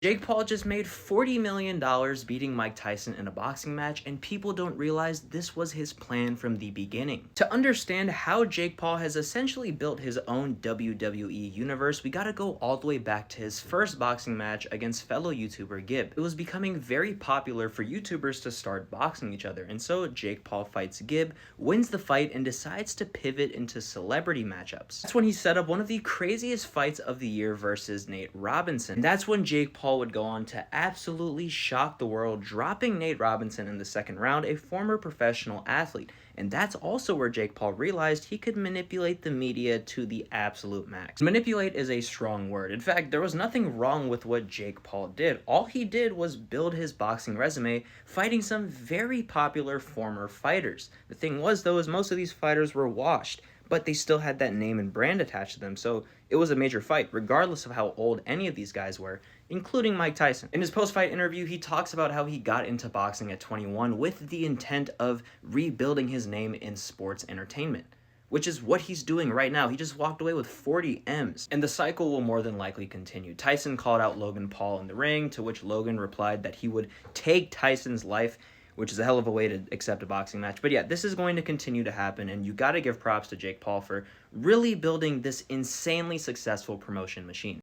Jake Paul just made $40 million beating Mike Tyson in a boxing match, and people don't realize this was his plan from the beginning. To understand how Jake Paul has essentially built his own WWE universe, we gotta go all the way back to his first boxing match against fellow YouTuber Gib. It was becoming very popular for YouTubers to start boxing each other, and so Jake Paul fights Gib, wins the fight, and decides to pivot into celebrity matchups. That's when he set up one of the craziest fights of the year versus Nate Robinson. And that's when Jake Paul would go on to absolutely shock the world, dropping Nate Robinson in the second round, a former professional athlete. And that's also where Jake Paul realized he could manipulate the media to the absolute max. Manipulate is a strong word. In fact, there was nothing wrong with what Jake Paul did. All he did was build his boxing resume, fighting some very popular former fighters. The thing was, though, is most of these fighters were washed, but they still had that name and brand attached to them, so it was a major fight, regardless of how old any of these guys were, including Mike Tyson. In his post-fight interview, he talks about how he got into boxing at 21 with the intent of rebuilding his name in sports entertainment, which is what he's doing right now. He just walked away with 40 M's, and the cycle will more than likely continue. Tyson called out Logan Paul in the ring, to which Logan replied that he would take Tyson's life, which is a hell of a way to accept a boxing match. But yeah, this is going to continue to happen, and you gotta give props to Jake Paul for really building this insanely successful promotion machine.